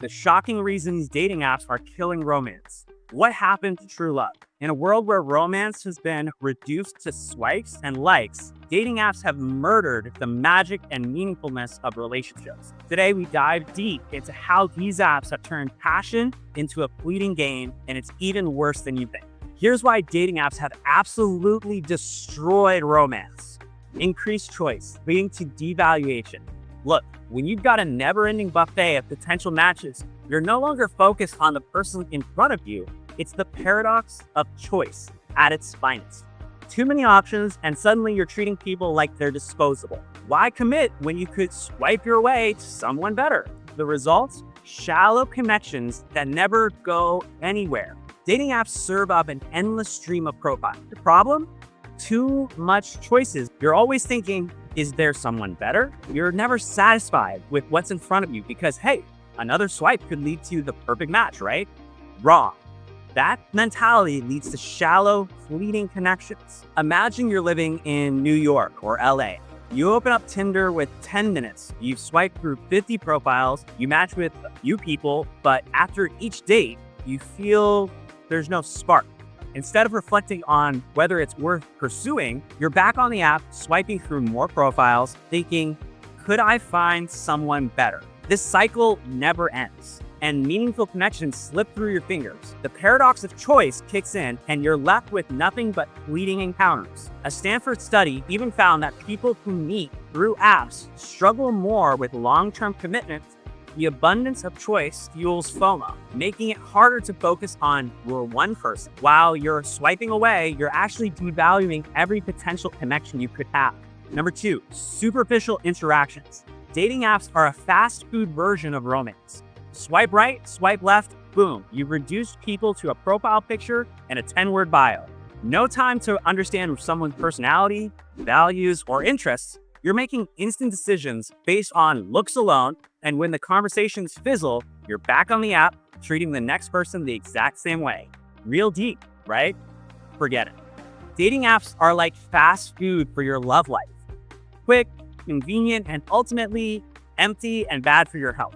The shocking reasons dating apps are killing romance. What happened to true love? In a world where romance has been reduced to swipes and likes, dating apps have murdered the magic and meaningfulness of relationships. Today, we dive deep into how these apps have turned passion into a fleeting game, and it's even worse than you think. Here's why dating apps have absolutely destroyed romance. Increased choice, leading to devaluation. Look, when you've got a never-ending buffet of potential matches, you're no longer focused on the person in front of you. It's the paradox of choice at its finest. Too many options, and suddenly you're treating people like they're disposable. Why commit when you could swipe your way to someone better? The results? Shallow connections that never go anywhere. Dating apps serve up an endless stream of profiles. The problem? Too much choices. You're always thinking, is there someone better? You're never satisfied with what's in front of you because, hey, another swipe could lead to the perfect match, right? Wrong. That mentality leads to shallow, fleeting connections. Imagine you're living in New York or LA. You open up Tinder with 10 minutes. You've swiped through 50 profiles. You match with a few people, but after each date, you feel there's no spark. Instead of reflecting on whether it's worth pursuing, you're back on the app, swiping through more profiles, thinking, could I find someone better? This cycle never ends, and meaningful connections slip through your fingers. The paradox of choice kicks in, and you're left with nothing but fleeting encounters. A Stanford study even found that people who meet through apps struggle more with long-term commitments. The abundance of choice fuels FOMO, making it harder to focus on your one person. While you're swiping away, you're actually devaluing every potential connection you could have. Number 2, superficial interactions. Dating apps are a fast food version of romance. Swipe right, swipe left, boom. You've reduced people to a profile picture and a 10-word bio. No time to understand someone's personality, values, or interests. You're making instant decisions based on looks alone, and when the conversations fizzle, you're back on the app, treating the next person the exact same way. Real deep, right? Forget it. Dating apps are like fast food for your love life. Quick, convenient, and ultimately empty and bad for your health.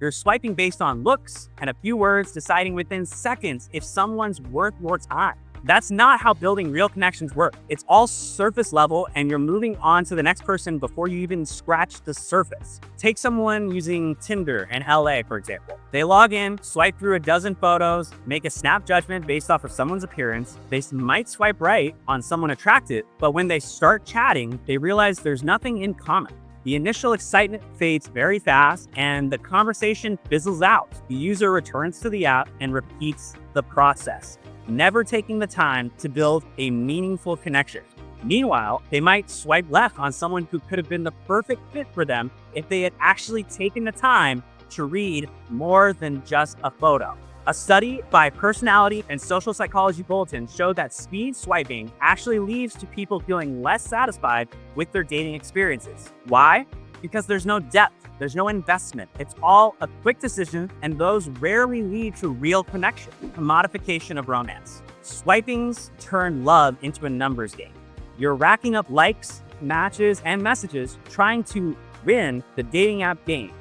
You're swiping based on looks and a few words, deciding within seconds if someone's worth your time. That's not how building real connections work. It's all surface level, and you're moving on to the next person before you even scratch the surface. Take someone using Tinder in LA, for example. They log in, swipe through a dozen photos, make a snap judgment based off of someone's appearance. They might swipe right on someone attracted, but when they start chatting, they realize there's nothing in common. The initial excitement fades very fast, and the conversation fizzles out. The user returns to the app and repeats the process, never taking the time to build a meaningful connection. Meanwhile, they might swipe left on someone who could have been the perfect fit for them if they had actually taken the time to read more than just a photo. A study by Personality and Social Psychology Bulletin showed that speed swiping actually leads to people feeling less satisfied with their dating experiences. Why? Because there's no depth, there's no investment. It's all a quick decision, and those rarely lead to real connection. Commodification of romance. Swipings turn love into a numbers game. You're racking up likes, matches, and messages, trying to win the dating app game.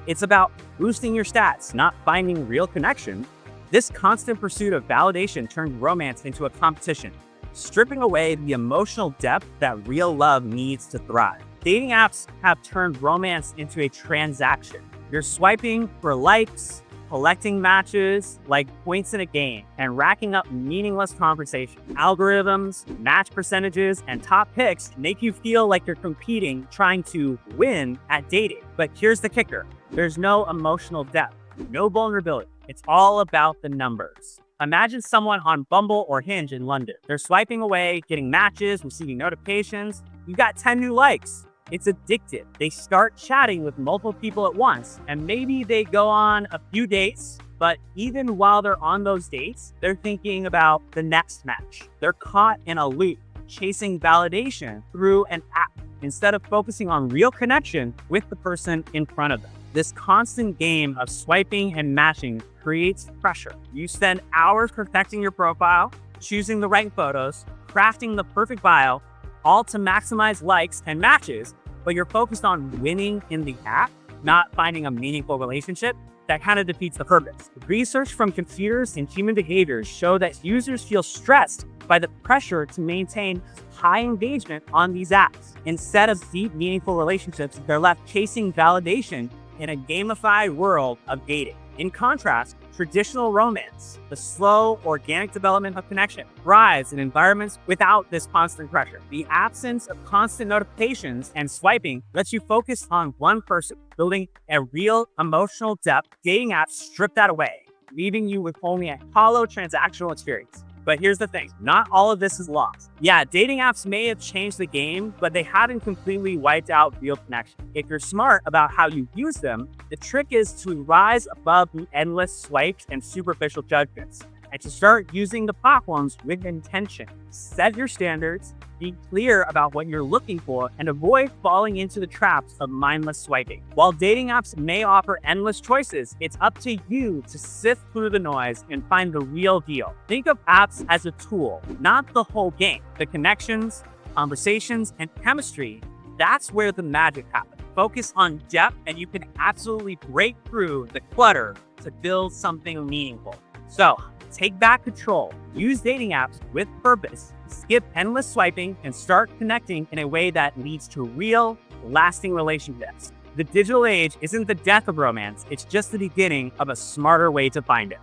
It's about boosting your stats, not finding real connection. This constant pursuit of validation turned romance into a competition, stripping away the emotional depth that real love needs to thrive. Dating apps have turned romance into a transaction. You're swiping for likes, collecting matches like points in a game, and racking up meaningless conversation. Algorithms, match percentages, and top picks make you feel like you're competing, trying to win at dating. But here's the kicker. There's no emotional depth, no vulnerability. It's all about the numbers. Imagine someone on Bumble or Hinge in London. They're swiping away, getting matches, receiving notifications. You got 10 new likes. It's addictive. They start chatting with multiple people at once, and maybe they go on a few dates, but even while they're on those dates, they're thinking about the next match. They're caught in a loop, chasing validation through an app instead of focusing on real connection with the person in front of them. This constant game of swiping and matching creates pressure. You spend hours perfecting your profile, choosing the right photos, crafting the perfect bio, all to maximize likes and matches, but you're focused on winning in the app, not finding a meaningful relationship. that kind of defeats the purpose. Research from computers and human behaviors show that users feel stressed by the pressure to maintain high engagement on these apps. Instead of deep, meaningful relationships, they're left chasing validation in a gamified world of dating. In contrast, traditional romance, the slow, organic development of connection, thrives in environments without this constant pressure. The absence of constant notifications and swiping lets you focus on one person, building a real emotional depth. Dating apps strip that away, leaving you with only a hollow transactional experience. But here's the thing, not all of this is lost. Yeah, dating apps may have changed the game, but they haven't completely wiped out real connection. If you're smart about how you use them, the trick is to rise above the endless swipes and superficial judgments, and to start using the platforms with intention. Set your standards, be clear about what you're looking for, and avoid falling into the traps of mindless swiping. While dating apps may offer endless choices, it's up to you to sift through the noise and find the real deal. Think of apps as a tool, not the whole game. The connections, conversations, and chemistry, that's where the magic happens. Focus on depth, and you can absolutely break through the clutter to build something meaningful. So, take back control, use dating apps with purpose, skip endless swiping, and start connecting in a way that leads to real, lasting relationships. The digital age isn't the death of romance, it's just the beginning of a smarter way to find it.